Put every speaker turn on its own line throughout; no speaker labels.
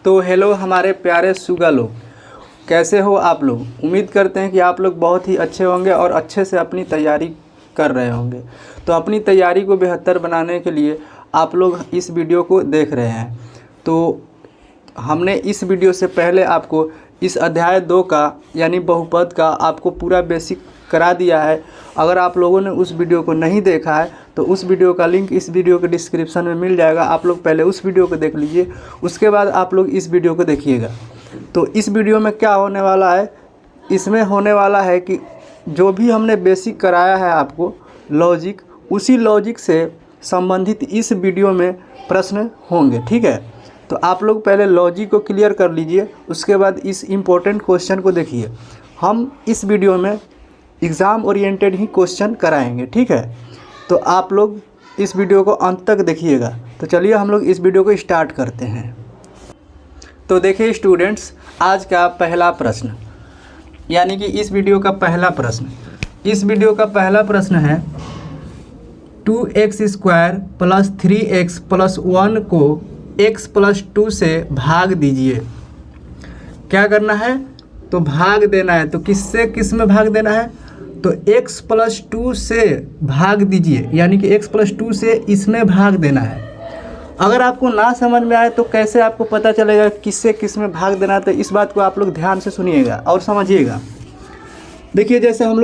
तो हेलो हमारे प्यारे सुगा लोग, कैसे हो आप लोग। उम्मीद करते हैं कि आप लोग बहुत ही अच्छे होंगे और अच्छे से अपनी तैयारी कर रहे होंगे। तो अपनी तैयारी को बेहतर बनाने के लिए आप लोग इस वीडियो को देख रहे हैं। तो हमने इस वीडियो से पहले आपको इस अध्याय 2 का यानी बहुपद का आपको पूरा बेसिक करा दिया है। अगर आप लोगों ने उस वीडियो को नहीं देखा है तो उस वीडियो का लिंक इस वीडियो के डिस्क्रिप्शन में मिल जाएगा। आप लोग पहले उस वीडियो को देख लीजिए, उसके बाद आप लोग इस वीडियो को देखिएगा। तो इस वीडियो में क्या होने वाला है, इसमें होने वाला है कि जो भी हमने बेसिक कराया है आपको लॉजिक, उसी लॉजिक से संबंधित इस वीडियो में प्रश्न होंगे। ठीक है, तो आप लोग पहले लॉजिक को क्लियर कर लीजिए, उसके बाद इस इम्पोर्टेंट क्वेश्चन को देखिए। हम इस वीडियो में एग्ज़ाम ओरिएंटेड ही क्वेश्चन कराएंगे। ठीक है, तो आप लोग इस वीडियो को अंत तक देखिएगा। तो चलिए हम लोग इस वीडियो को स्टार्ट करते हैं। तो देखिए स्टूडेंट्स, आज का पहला प्रश्न यानी कि इस वीडियो का पहला प्रश्न है 2x² + 3x + 1 को x + 2 से भाग दीजिए। क्या करना है, तो भाग देना है। तो किससे किस में भाग देना है, तो x + 2 से भाग दीजिए, यानी कि x + 2 से इसमें भाग देना है। अगर आपको ना समझ में आए तो कैसे आपको पता चलेगा किससे किस में भाग देना है, तो इस बात को आप लोग ध्यान से सुनिएगा और समझिएगा। देखिए, जैसे हम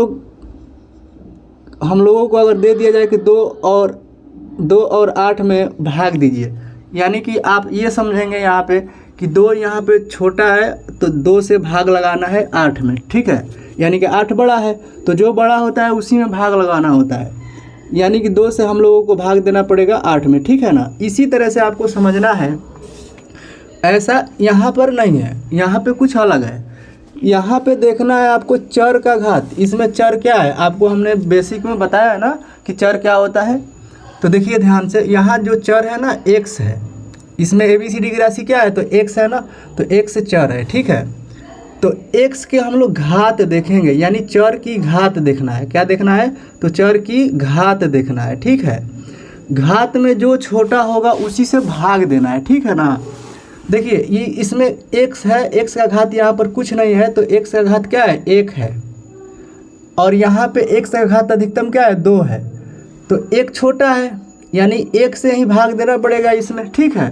लोगों को अगर दे दिया जाए कि 2 और 8 में भाग दीजिए, यानी कि आप ये समझेंगे यहाँ पे कि 2 यहाँ पे छोटा है तो 2 से भाग लगाना है 8 में। ठीक है, यानी कि 8 बड़ा है तो जो बड़ा होता है उसी में भाग लगाना होता है, यानी कि 2 से हम लोगों को भाग देना पड़ेगा 8 में। ठीक है ना, इसी तरह से आपको समझना है। ऐसा यहाँ पर नहीं है, यहाँ पे कुछ अलग है। यहाँ पे देखना है आपको चर का घात। इसमें चर क्या है, आपको हमने बेसिक में बताया है ना कि चर क्या होता है। तो देखिए ध्यान से, यहाँ जो चर है ना x है, इसमें ABCD की राशि क्या है, तो x है ना, तो x चर है। ठीक है, तो x के हम लोग घात देखेंगे, यानी चर की घात देखना है। क्या देखना है, तो चर की घात देखना है। ठीक है, घात में जो छोटा होगा उसी से भाग देना है। ठीक है ना, देखिए ये इसमें x है, x का घात यहाँ पर कुछ नहीं है, तो x का घात क्या है, 1 है। और यहाँ पे x का घात अधिकतम क्या है, 2 है। तो 1 छोटा है, यानी 1 से ही भाग देना पड़ेगा इसमें। ठीक है,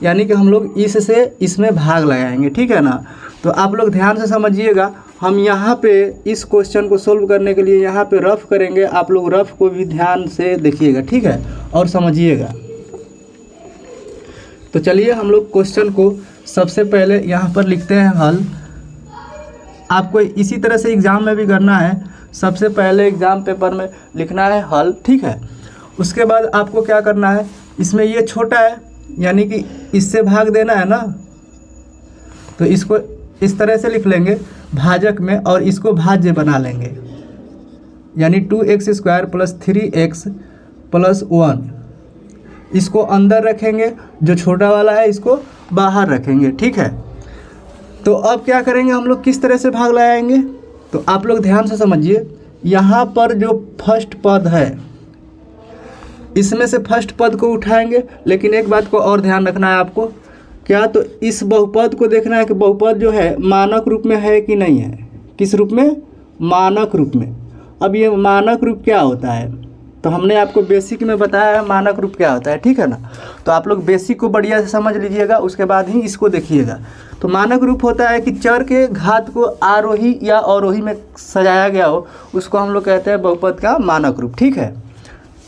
यानी कि हम लोग इससे इसमें भाग लगाएंगे। ठीक है ना, तो आप लोग ध्यान से समझिएगा। हम यहाँ पे इस क्वेश्चन को सोल्व करने के लिए यहाँ पे रफ करेंगे, आप लोग रफ को भी ध्यान से देखिएगा। ठीक है, और समझिएगा। तो चलिए हम लोग क्वेश्चन को सबसे पहले यहाँ पर लिखते हैं हल। आपको इसी तरह से एग्ज़ाम में भी करना है। सबसे पहले एग्ज़ाम पेपर में लिखना है हल। ठीक है, उसके बाद आपको क्या करना है, इसमें ये छोटा है यानी कि इससे भाग देना है ना, तो इसको इस तरह से लिख लेंगे भाजक में और इसको भाज्य बना लेंगे, यानी 2x² + 3x + 1। इसको अंदर रखेंगे, जो छोटा वाला है इसको बाहर रखेंगे। ठीक है, तो अब क्या करेंगे हम लोग, किस तरह से भाग लगाएंगे, तो आप लोग ध्यान से समझिए। यहाँ पर जो फर्स्ट पद है, इसमें से फर्स्ट पद को उठाएंगे, लेकिन एक बात को और ध्यान रखना है आपको। क्या, तो इस बहुपद को देखना है कि बहुपद जो है मानक रूप में है कि नहीं है। किस रूप में, मानक रूप में। अब ये मानक रूप क्या होता है, तो हमने आपको बेसिक में बताया है मानक रूप क्या होता है। ठीक है ना, तो आप लोग बेसिक को बढ़िया से समझ लीजिएगा, उसके बाद ही इसको देखिएगा। तो मानक रूप होता है कि चर के घात को आरोही या अवरोही में सजाया गया हो, उसको हम लोग कहते हैं बहुपद का मानक रूप। ठीक है,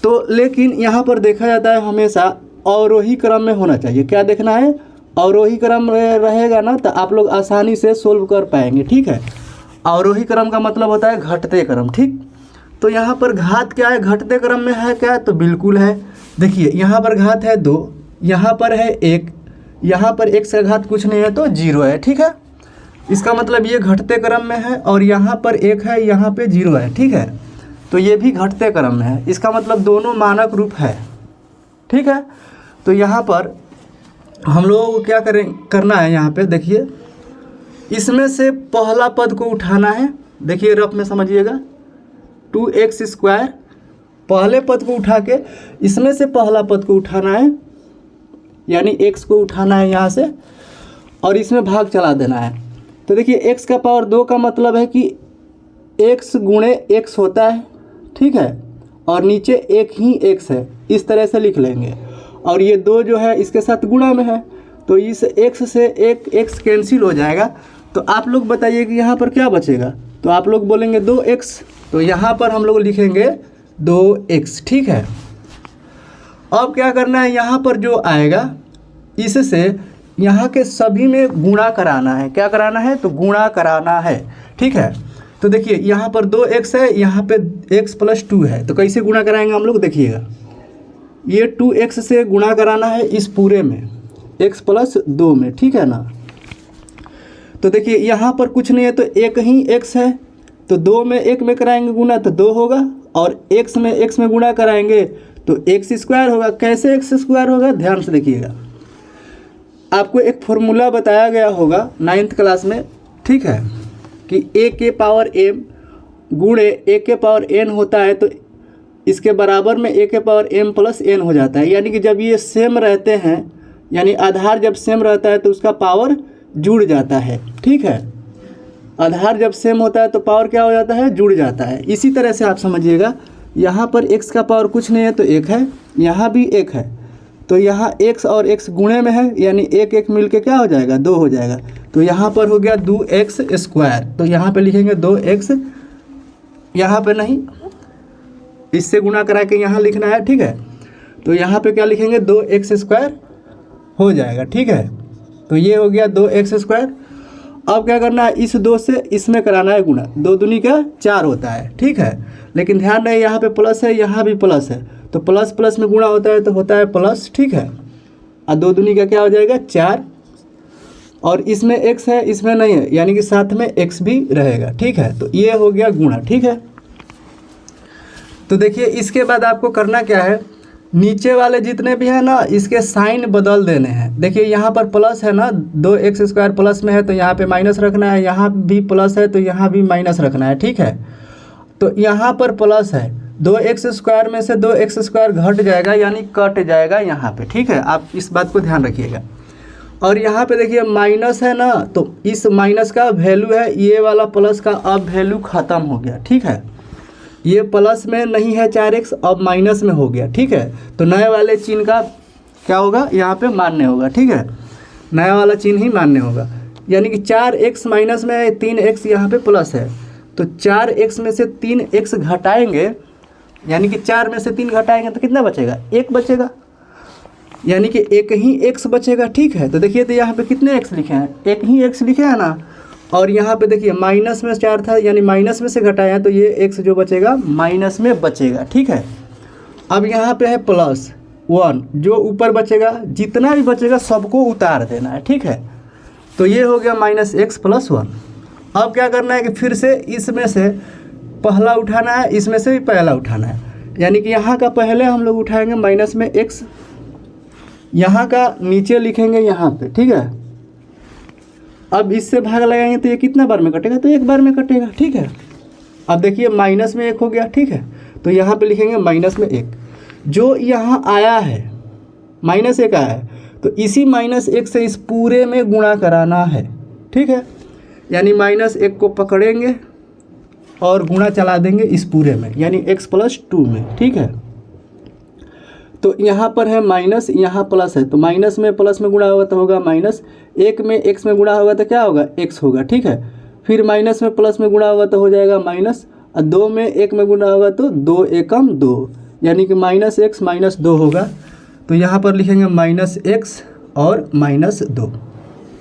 तो लेकिन यहाँ पर देखा जाता है हमेशा अवरोही क्रम में होना चाहिए। क्या देखना है, अवरोही क्रम रहेगा ना, तो आप लोग आसानी से सोल्व कर पाएंगे। ठीक है, अवरोही क्रम का मतलब होता है घटते क्रम। ठीक, तो यहाँ पर घात क्या है, घटते क्रम में है क्या, तो बिल्कुल है। देखिए यहाँ पर घात है 2, यहाँ पर है 1, यहाँ पर x का घात कुछ नहीं है तो 0 है। ठीक है, इसका मतलब ये घटते क्रम में है, और यहाँ पर 1 है, यहाँ पे 0 है। ठीक है, तो ये भी घटते क्रम में है, इसका मतलब दोनों मानक रूप है। ठीक है, तो यहाँ पर हम लोगों को क्या करना है, यहाँ पे देखिए इसमें से पहला पद को उठाना है। देखिए रफ में समझिएगा, 2x², पहले पद को उठा के इसमें से पहला पद को उठाना है, यानी x को उठाना है यहाँ से, और इसमें भाग चला देना है। तो देखिए x का पावर 2 का मतलब है कि x गुणे x होता है, ठीक है, और नीचे एक ही x है, इस तरह से लिख लेंगे। और ये 2 जो है इसके साथ गुणा में है, तो इस x से एक x कैंसिल हो जाएगा। तो आप लोग बताइए कि यहाँ पर क्या बचेगा, तो आप लोग बोलेंगे 2x, तो यहाँ पर हम लोग लिखेंगे 2x, ठीक है। अब क्या करना है, यहाँ पर जो आएगा इससे यहाँ के सभी में गुणा कराना है। क्या कराना है, तो गुणा कराना है, ठीक है। तो देखिए यहाँ पर 2x है, यहाँ पे x + 2 है, तो कैसे गुणा कराएंगे हम लोग, देखिएगा ये 2x से गुणा कराना है इस पूरे में x + 2 में, ठीक है ना। तो देखिए यहाँ पर कुछ नहीं है तो एक ही x है, तो 2 में 1 में कराएंगे गुणा तो 2 होगा, और x में गुणा कराएंगे तो x² होगा। कैसे x² होगा, ध्यान से देखिएगा। आपको एक फॉर्मूला बताया गया होगा 9th क्लास में, ठीक है, कि a के पावर m गुणे a के पावर n होता है, तो इसके बराबर में a के पावर m + n हो जाता है। यानी कि जब ये सेम रहते हैं, यानी आधार जब सेम रहता है तो उसका पावर जुड़ जाता है, ठीक है। आधार जब सेम होता है तो पावर क्या हो जाता है, जुड़ जाता है। इसी तरह से आप समझिएगा, यहाँ पर x का पावर कुछ नहीं है तो 1 है, यहाँ भी 1 है, तो यहाँ x और x गुणे में है, यानी 1 मिल के क्या हो जाएगा, 2 हो जाएगा। तो यहाँ पर हो गया 2x², तो यहाँ पे लिखेंगे 2x, यहाँ पे नहीं, इससे गुणा करा के यहाँ लिखना है, ठीक है। तो यहाँ पे क्या लिखेंगे, 2x² हो जाएगा, ठीक है। तो ये हो गया 2x²। अब क्या करना है, इस 2 से इसमें कराना है गुणा, 2 दूनी का 4 होता है, ठीक है। लेकिन ध्यान रहे यहाँ पे प्लस है, यहाँ भी प्लस है, तो प्लस प्लस में गुणा होता है तो होता है प्लस, ठीक है। और 2 दूनी का क्या हो जाएगा, 4, और इसमें x है, इसमें नहीं है, यानी कि साथ में x भी रहेगा, ठीक है। तो ये हो गया गुणा, ठीक है। तो देखिए इसके बाद आपको करना क्या है, नीचे वाले जितने भी हैं ना, इसके साइन बदल देने हैं। देखिए यहाँ पर प्लस है ना, 2x² प्लस में है तो यहाँ पे माइनस रखना है, यहाँ भी प्लस है तो यहाँ भी माइनस रखना है, ठीक है। तो यहाँ पर प्लस है, 2x² में से 2x² घट जाएगा, यानी कट जाएगा यहाँ पे, ठीक है। आप इस बात को ध्यान रखिएगा। और यहाँ पे देखिए माइनस है ना, तो इस माइनस का वैल्यू है, ये वाला प्लस का अब वैल्यू ख़त्म हो गया, ठीक है। ये प्लस में नहीं है 4x, अब माइनस में हो गया, ठीक है। तो नए वाले चिन्ह का क्या होगा, यहाँ पे मान्य होगा, ठीक है। नया वाला चिन्ह ही मान्य होगा, यानी कि 4x माइनस में है, 3x यहाँ पे प्लस है, तो 4x में से 3x घटाएंगे, यानी कि 4 में से 3 घटाएंगे तो कितना बचेगा, 1 बचेगा, यानी कि एक ही x बचेगा, ठीक है। तो देखिए तो यहाँ पे कितने x लिखे हैं, एक ही x लिखे हैं ना। और यहाँ पे देखिए माइनस में 4 था, यानी माइनस में से घटाया तो ये x जो बचेगा माइनस में बचेगा, ठीक है। अब यहाँ पे है +1, जो ऊपर बचेगा, जितना भी बचेगा सबको उतार देना है, ठीक है। तो ये हो गया -x + 1। अब क्या करना है कि फिर से इसमें से पहला उठाना है, इसमें से भी पहला उठाना है, यानी कि यहाँ का पहले हम लोग उठाएंगे माइनस में x, यहाँ का नीचे लिखेंगे यहाँ पे, ठीक है। अब इससे भाग लगाएंगे तो ये कितना बार में कटेगा, तो 1 बार में कटेगा, ठीक है। अब देखिए माइनस में 1 हो गया, ठीक है। तो यहाँ पे लिखेंगे -1, जो यहाँ आया है -1 आया है, तो इसी -1 से इस पूरे में गुणा कराना है, ठीक है। यानी -1 को पकड़ेंगे और गुणा चला देंगे इस पूरे में, यानी x + 2 में, ठीक है। तो यहाँ पर है माइनस, यहाँ प्लस है, तो माइनस में प्लस में गुणा होगा तो होगा माइनस, 1 में x में गुणा होगा तो क्या होगा, x होगा, ठीक है। फिर माइनस में प्लस में गुणा होगा तो हो जाएगा माइनस, और 2 में 1 में गुणा होगा तो 2 एकम 2, यानी कि -x - 2 होगा। तो यहाँ पर लिखेंगे -x और -2,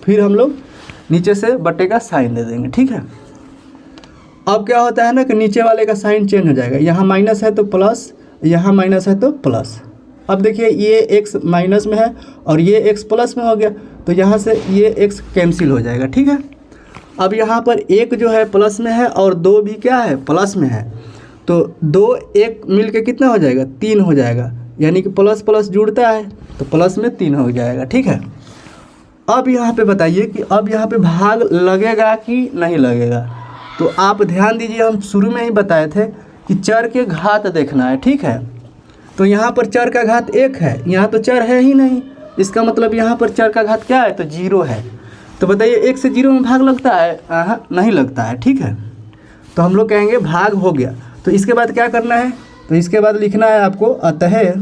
फिर हम लोग नीचे से बट्टे का साइन दे देंगे, ठीक है। अब क्या होता है ना कि नीचे वाले का साइन चेंज हो जाएगा, यहाँ माइनस है तो प्लस, यहाँ माइनस है तो प्लस। अब देखिए ये x माइनस में है और ये x प्लस में हो गया, तो यहाँ से ये x कैंसिल हो जाएगा, ठीक है। अब यहाँ पर 1 जो है प्लस में है और 2 भी क्या है, प्लस में है, तो 2 1 मिल के कितना हो जाएगा, 3 हो जाएगा, यानी कि प्लस प्लस जुड़ता है तो प्लस में 3 हो जाएगा, ठीक है। अब यहाँ पे बताइए कि अब यहाँ पे भाग लगेगा कि नहीं लगेगा। तो आप ध्यान दीजिए, हम शुरू में ही बताए थे कि चर के घात देखना है, ठीक है। तो यहाँ पर चर का घात 1 है, यहाँ तो चर है ही नहीं, इसका मतलब यहाँ पर चर का घात क्या है, तो 0 है। तो बताइए 1 से 0 में भाग लगता है? नहीं लगता है, ठीक है। तो हम लोग कहेंगे भाग हो गया। तो इसके बाद क्या करना है? तो इसके बाद लिखना है आपको अतः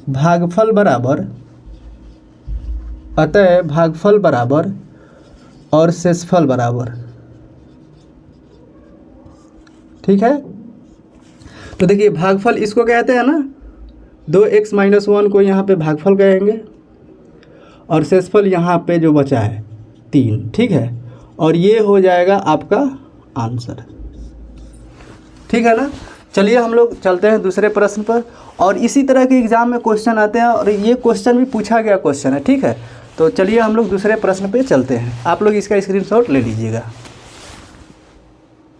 भागफल बराबर और शेषफल बराबर, ठीक है। तो देखिए भागफल इसको कहते हैं ना, 2x - 1 को यहाँ पे भागफल कहेंगे और शेषफल यहाँ पे जो बचा है 3, ठीक है। और ये हो जाएगा आपका आंसर, ठीक है ना। चलिए हम लोग चलते हैं दूसरे प्रश्न पर। और इसी तरह के एग्जाम में क्वेश्चन आते हैं और ये क्वेश्चन भी पूछा गया क्वेश्चन है, ठीक है। तो चलिए हम लोग दूसरे प्रश्न पे चलते हैं। आप लोग इसका स्क्रीनशॉट ले लीजिएगा।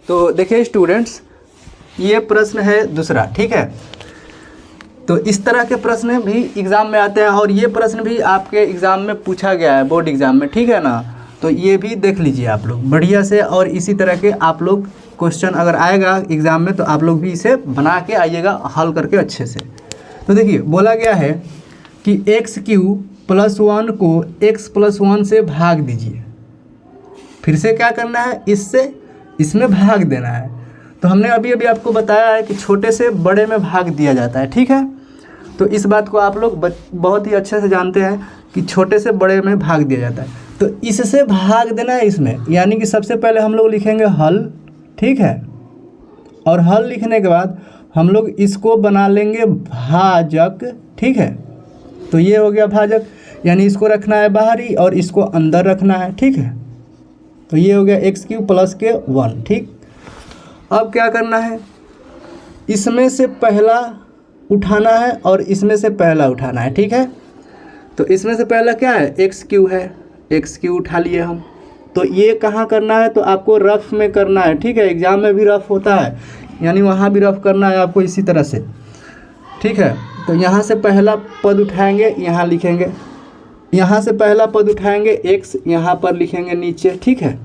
तो देखिए स्टूडेंट्स, ये प्रश्न है दूसरा, ठीक है। तो इस तरह के प्रश्न भी एग्ज़ाम में आते हैं और ये प्रश्न भी आपके एग्ज़ाम में पूछा गया है, बोर्ड एग्ज़ाम में, ठीक है ना। तो ये भी देख लीजिए आप लोग बढ़िया से। और इसी तरह के आप लोग क्वेश्चन अगर आएगा एग्ज़ाम में तो आप लोग भी इसे बना के आइएगा हल करके अच्छे से। तो देखिए बोला गया है कि x³ + 1 को x + 1 से भाग दीजिए। फिर से क्या करना है? इसमें भाग देना है। तो हमने अभी आपको बताया है कि छोटे से बड़े में भाग दिया जाता है, ठीक है। तो इस बात को आप लोग बहुत ही अच्छे से जानते हैं कि छोटे से बड़े में भाग दिया जाता है। तो इससे भाग देना है इसमें, यानी कि सबसे पहले हम लोग लिखेंगे हल, ठीक है। और हल लिखने के बाद हम लोग इसको बना लेंगे भाजक, ठीक है। तो ये हो गया भाजक, यानी इसको रखना है बाहरी और इसको अंदर रखना है, ठीक है। तो ये हो गया x³ + 1, ठीक। अब क्या करना है? इसमें से पहला उठाना है और इसमें से पहला उठाना है, ठीक है। तो इसमें से पहला क्या है? x³ है, x³ उठा लिए हम। तो ये कहाँ करना है? तो आपको रफ में करना है, ठीक है। एग्जाम में भी रफ होता है, यानी वहाँ भी रफ करना है आपको इसी तरह से, ठीक है। तो यहाँ से पहला पद उठाएंगे, यहाँ लिखेंगे। यहाँ से पहला पद उठाएंगे x, यहाँ पर लिखेंगे नीचे, ठीक है।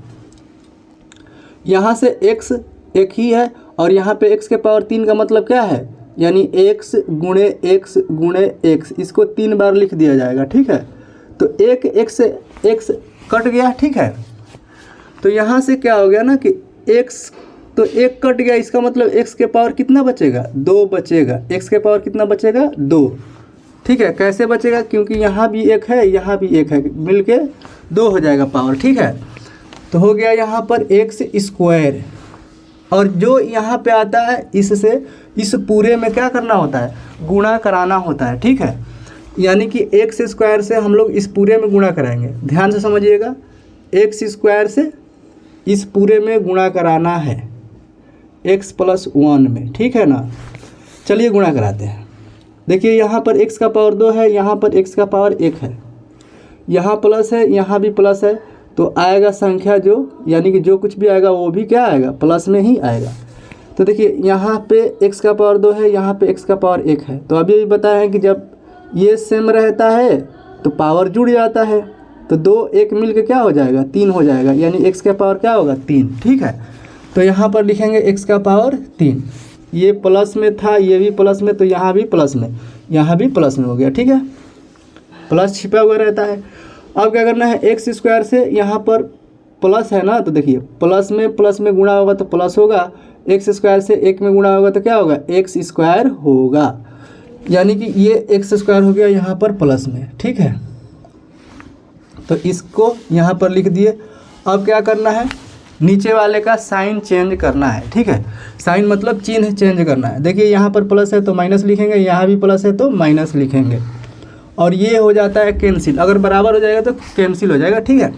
यहाँ से x एक ही है और यहाँ पे x के पावर 3 का मतलब क्या है? यानी x × x × x, इसको 3 बार लिख दिया जाएगा, ठीक है। तो एक x से x कट गया, ठीक है। तो यहाँ से क्या हो गया ना कि x, तो 1 कट गया, इसका मतलब x के पावर कितना बचेगा? 2 बचेगा। x के पावर कितना बचेगा? 2, ठीक है। कैसे बचेगा? क्योंकि यहाँ भी 1 है, यहाँ भी 1 है, मिलके 2 हो जाएगा पावर, ठीक है। तो हो गया यहाँ पर x²। और जो यहाँ पे आता है इससे इस पूरे में क्या करना होता है? गुणा कराना होता है, ठीक है। यानी कि x² से हम लोग इस पूरे में गुणा कराएंगे। ध्यान से समझिएगा, x² से इस पूरे में गुणा कराना है x + 1 में, ठीक है ना। चलिए गुणा कराते हैं। देखिए यहाँ पर x का पावर 2 है, यहाँ पर x का पावर 1 है, यहाँ प्लस है, यहाँ भी प्लस है। तो आएगा संख्या जो, यानी कि जो कुछ भी आएगा वो भी क्या आएगा? प्लस में ही आएगा। तो देखिए यहाँ पे x का पावर 2 है, यहाँ पे x का पावर 1 है। तो अभी बताया है कि जब ये सेम रहता है तो पावर जुड़ जाता है। तो 2 1 मिल के क्या हो जाएगा? 3 हो जाएगा, यानी x का पावर क्या होगा? 3, ठीक है। तो यहाँ पर लिखेंगे x का पावर 3। ये प्लस में था, ये भी प्लस में, तो यहाँ भी प्लस में, यहाँ भी प्लस में हो गया, ठीक है। प्लस छिपा हुआ रहता है। अब क्या करना है? x² से यहाँ पर प्लस है ना, तो देखिए प्लस में गुणा होगा तो प्लस होगा, x² से 1 में गुणा होगा तो क्या होगा? x² होगा, यानी कि ये x² हो गया यहाँ पर प्लस में, ठीक है। तो इसको यहाँ पर लिख दिए। अब क्या करना है? नीचे वाले का साइन चेंज करना है, ठीक है। साइन मतलब चिन्ह चेंज करना है। देखिए यहाँ पर प्लस है तो माइनस लिखेंगे, यहाँ भी प्लस है तो माइनस लिखेंगे, और ये हो जाता है कैंसिल। अगर बराबर हो जाएगा तो कैंसिल हो जाएगा, ठीक है।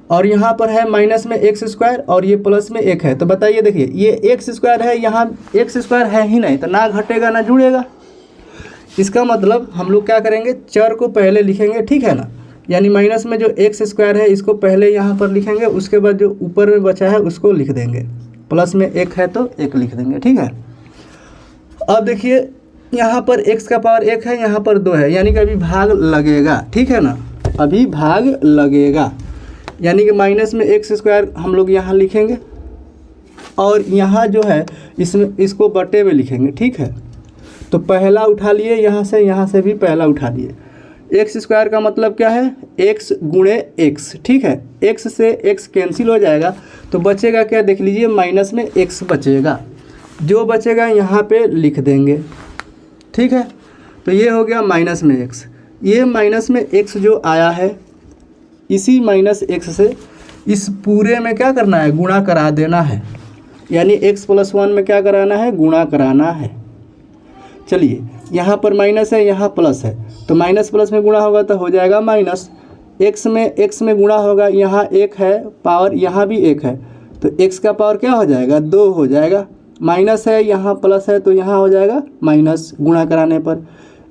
और यहाँ पर है माइनस में x² और ये प्लस में 1 है। तो बताइए, देखिए ये x² है, यहाँ x² है ही नहीं, तो ना घटेगा ना जुड़ेगा। इसका मतलब हम लोग क्या करेंगे? चर को पहले लिखेंगे, ठीक है ना। यानी माइनस में जो x² है इसको पहले यहाँ पर लिखेंगे, उसके बाद जो ऊपर में बचा है उसको लिख देंगे। प्लस में 1 है तो 1 लिख देंगे, ठीक है। अब देखिए यहाँ पर x का पावर 1 है, यहाँ पर 2 है, यानी कि अभी भाग लगेगा, ठीक है ना। अभी भाग लगेगा, यानी कि माइनस में x² हम लोग यहाँ लिखेंगे और यहाँ जो है इसमें इसको बटे में लिखेंगे, ठीक है। तो पहला उठा लिए यहाँ से भी पहला उठा लिए, एक्स स्क्वायर का मतलब क्या है, एक्स गुणे एक्स, ठीक है। एक्स से एक्स कैंसिल हो जाएगा तो बचेगा क्या, देख लीजिए माइनस में एक्स बचेगा, जो बचेगा यहाँ पे लिख देंगे, ठीक है। तो ये हो गया माइनस में एक्स, ये माइनस में एक्स जो आया है इसी माइनस एक्स से इस पूरे में क्या करना है, गुणा करा देना है, यानी x + 1 में क्या कराना है, गुणा कराना है। चलिए यहाँ पर माइनस है, यहाँ प्लस है, तो माइनस प्लस में गुणा होगा तो हो जाएगा माइनस, x में गुणा होगा, यहाँ 1 है पावर, यहाँ भी 1 है, तो x का पावर क्या हो जाएगा, 2 हो जाएगा। माइनस है, यहाँ प्लस है, तो यहाँ हो जाएगा माइनस, गुणा कराने पर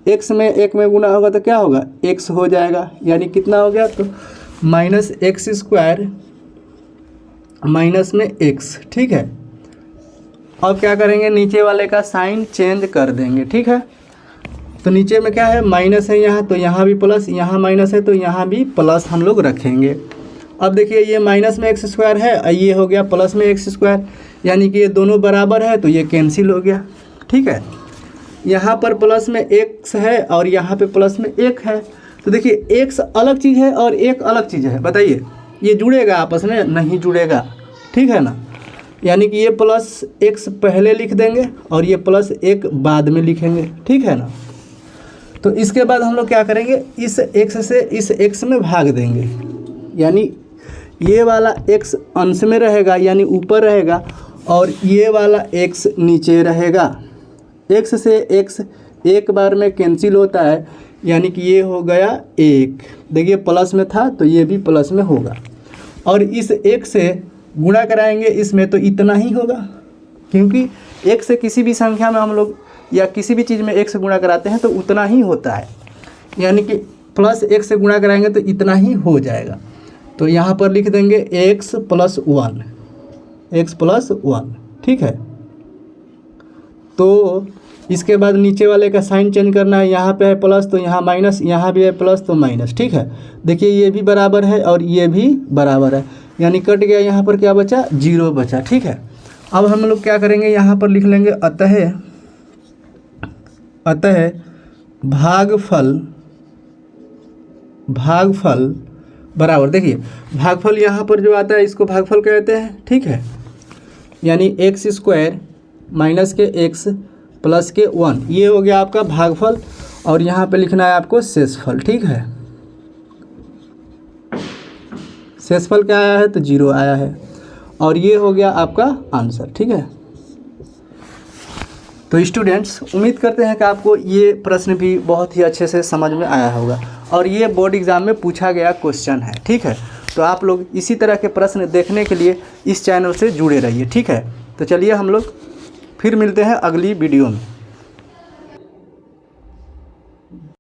x में 1 में गुणा होगा तो क्या होगा, x हो जाएगा, यानी कितना हो गया, तो माइनस एक्स स्क्वायर माइनस में x, ठीक है। अब क्या करेंगे, नीचे वाले का साइन चेंज कर देंगे, ठीक है। तो नीचे में क्या है, माइनस है यहाँ, तो यहाँ भी प्लस, यहाँ माइनस है तो यहाँ भी प्लस हम लोग रखेंगे। अब देखिए ये माइनस में एक्स स्क्वायर है और ये हो गया प्लस में एक्स स्क्वायर, यानी कि ये दोनों बराबर है तो ये कैंसिल हो गया, ठीक है। यहाँ पर प्लस में एक्स है और यहाँ पे प्लस में 1 है, तो देखिए एक्स अलग चीज़ है और एक अलग चीज़ है, बताइए ये जुड़ेगा आपस में, नहीं जुड़ेगा, ठीक है ना। यानी कि ये प्लस एक्स पहले लिख देंगे और ये प्लस 1 बाद में लिखेंगे, ठीक है ना। तो इसके बाद हम लोग क्या करेंगे, इस x से इस x में भाग देंगे, यानी ये वाला x अंश में रहेगा यानी ऊपर रहेगा और ये वाला x नीचे रहेगा। x से x एक बार में कैंसिल होता है, यानी कि ये हो गया 1, देखिए प्लस में था तो ये भी प्लस में होगा, और इस 1 से गुणा कराएंगे इसमें तो इतना ही होगा, क्योंकि 1 से किसी भी संख्या में हम लोग या किसी भी चीज़ में 1 से गुणा कराते हैं तो उतना ही होता है, यानी कि प्लस 1 से गुणा कराएंगे तो इतना ही हो जाएगा। तो यहाँ पर लिख देंगे x + 1, x + 1, ठीक है। तो इसके बाद नीचे वाले का साइन चेंज करना है, यहाँ पे है प्लस तो यहाँ माइनस, यहाँ भी है प्लस तो माइनस, ठीक है। देखिए ये भी बराबर है और ये भी बराबर है, यानी कट गया, यहाँ पर क्या बचा, 0 बचा, ठीक है। अब हम लोग क्या करेंगे, यहाँ पर लिख लेंगे अतः भागफल बराबर, देखिए भागफल यहाँ पर जो आता है इसको भागफल कहते हैं, ठीक है। यानी x² माइनस के x प्लस के 1, ये हो गया आपका भागफल, और यहाँ पे लिखना है आपको शेषफल, ठीक है। शेषफल क्या आया है, तो 0 आया है, और ये हो गया आपका आंसर, ठीक है। तो स्टूडेंट्स उम्मीद करते हैं कि आपको ये प्रश्न भी बहुत ही अच्छे से समझ में आया होगा, और ये बोर्ड एग्ज़ाम में पूछा गया क्वेश्चन है, ठीक है। तो आप लोग इसी तरह के प्रश्न देखने के लिए इस चैनल से जुड़े रहिए, ठीक है। तो चलिए हम लोग फिर मिलते हैं अगली वीडियो में।